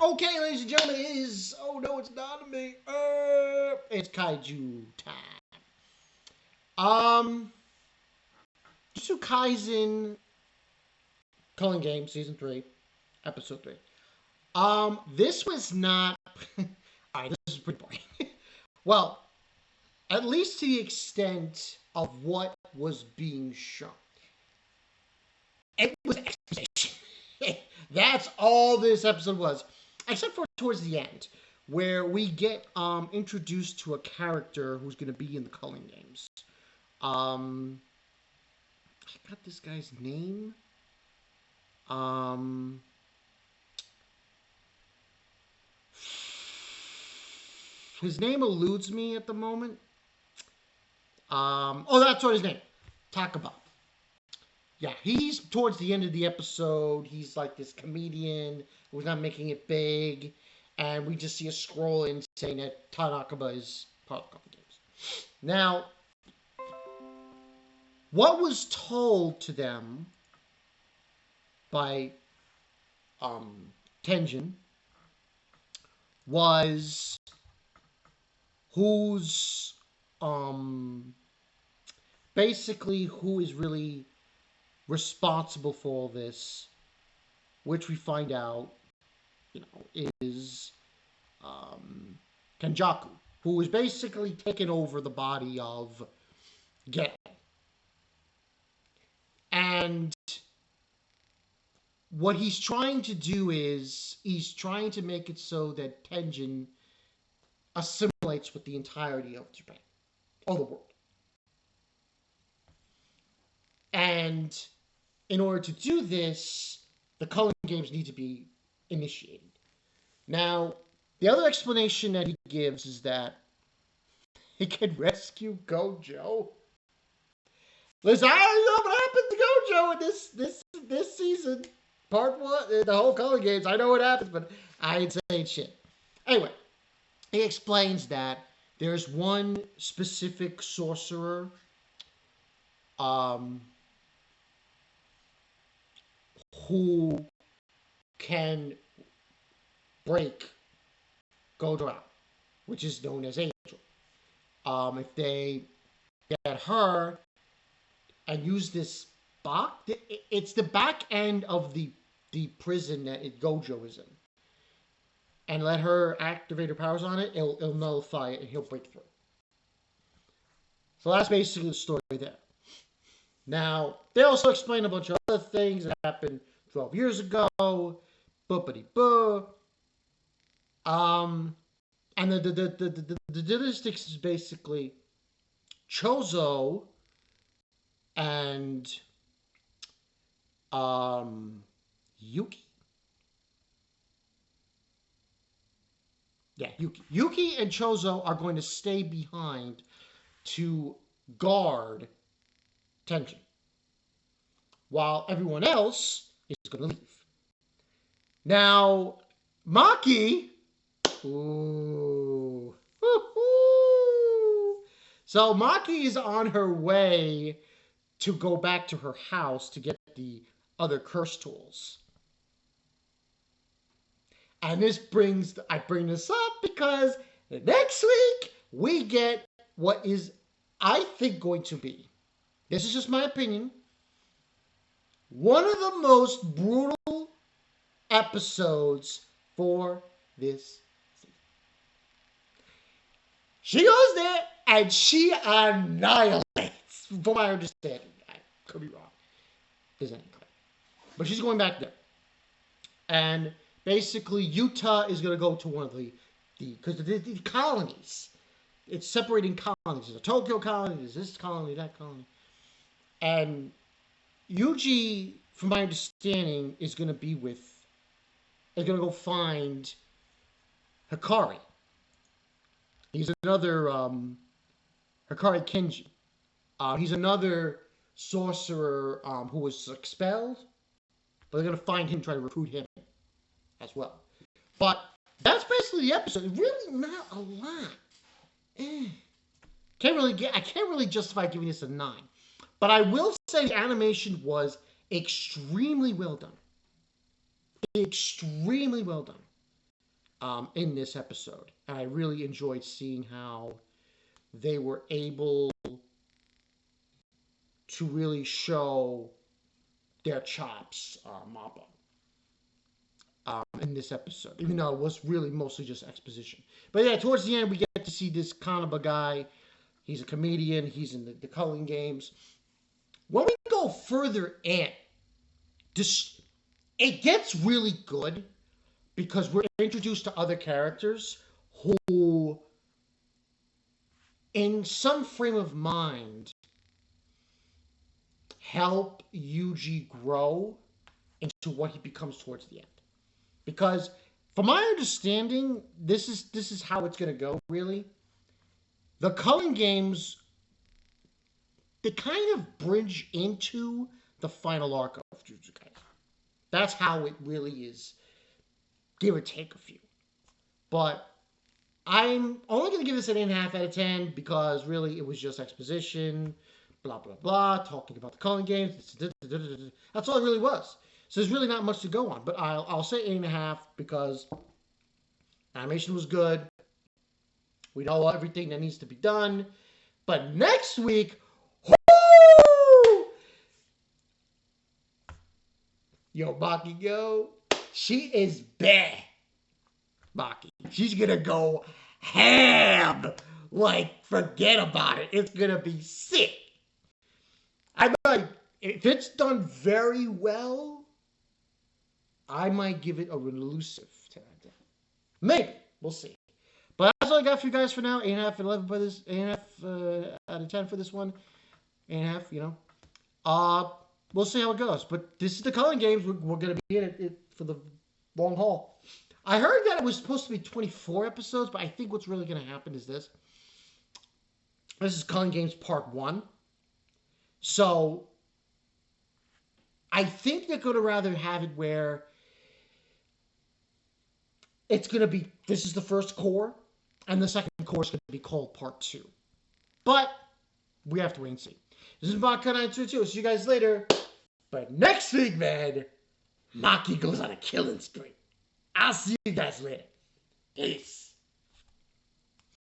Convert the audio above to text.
Okay, ladies and gentlemen, it is. Oh no, it's not me. It's kaiju time. Um, Jujutsu Kaisen, Culling Game, Season 3, Episode 3. This was not. Alright, this is pretty boring. Well, at least to the extent of what was being shown. It was exposition. That's all this episode was. Except for towards the end, where we get introduced to a character who's going to be in the Culling games. I got this guy's name. His name eludes me at the moment. Oh, that's what his name. Takaba. Yeah, he's towards the end of the episode. He's like this comedian who's not making it big. And we just see a scroll in saying that Tanakaba is part of the Culling games. Now, what was told to them by Tenjin was who's basically who is really responsible for all this, which we find out, is Kenjaku, who is basically taken over the body of Gen. And what he's trying to do is he's trying to make it so that Tenjin assimilates with the entirety of Japan, or the world. And in order to do this, the Culling games need to be initiated. Now, the other explanation that he gives is that he can rescue Gojo. Listen, I don't know what happened to Gojo in this season. Part 1, the whole Culling games. I know what happens, but I ain't saying shit. Anyway, he explains that there's one specific sorcerer who can break Gojo out, which is known as Angel. If they get her and use this it's the back end of the prison that Gojo is in, and let her activate her powers on it, it'll nullify it and he'll break through. So that's basically the story there. Now, they also explain a bunch of other things that happened 12 years ago. Boopity-boo. And the statistics is basically Chozo and Yuki. Yeah, Yuki. Yuki and Chozo are going to stay behind to guard Tenjin, while everyone else is going to leave. Now, Maki. Ooh. So Maki is on her way to go back to her house to get the other curse tools. And I bring this up because next week we get what is, I think, going to be, this is just my opinion, one of the most brutal episodes for this season. She goes there and she annihilates, from my understanding. I could be wrong. Isn't it clear? But she's going back there. And basically, Utah is going to go to one of the colonies. It's separating colonies. There's a Tokyo colony, there's this colony, that colony. And Yuji, from my understanding, is going to go find Hikari. He's another Hikari Kenji. He's another sorcerer who was expelled, but they're going to find him, try to recruit him as well. But that's basically the episode. Really not a lot. I can't really justify giving this a 9. But I will say the animation was extremely well done. Extremely well done. in this episode. And I really enjoyed seeing how they were able to really show their chops, Mappa, in this episode, even though it was really mostly just exposition. But yeah, towards the end, we get to see this Kanaba guy. He's a comedian. He's in the Culling games. When we go further in, it gets really good because we're introduced to other characters who, in some frame of mind, help Yuji grow into what he becomes towards the end. Because, from my understanding, this is how it's going to go, really. The Culling games, they kind of bridge into the final arc of Jujutsu Kaisen. That's how it really is, give or take a few. But I'm only going to give this an 8.5 out of 10 because really it was just exposition, blah, blah, blah, talking about the Culling games. That's all it really was. So there's really not much to go on. But I'll say 8.5 because animation was good. We know everything that needs to be done. But next week, whoo! Yo, Maki, yo. She is bad. Maki. She's going to go ham. Like, forget about it. It's going to be sick. I might, if it's done very well, I might give it a elusive 10 out of 10. Maybe. We'll see. But that's all I got for you guys for now. 8.5 and 11 for this. 8.5 out of 10 for this one. 8.5, you know. We'll see how it goes. But this is the Culling games. We're going to be in it for the long haul. I heard that it was supposed to be 24 episodes, but I think what's really going to happen is this. This is Culling Games Part 1. So, I think they're going to rather have it where it's going to be, this is the first core, and the second core is going to be called Part 2. But, we have to wait and see. This is Maki922. I'll see you guys later. But next week, man, Maki goes on a killing spree. I'll see you guys later. Peace.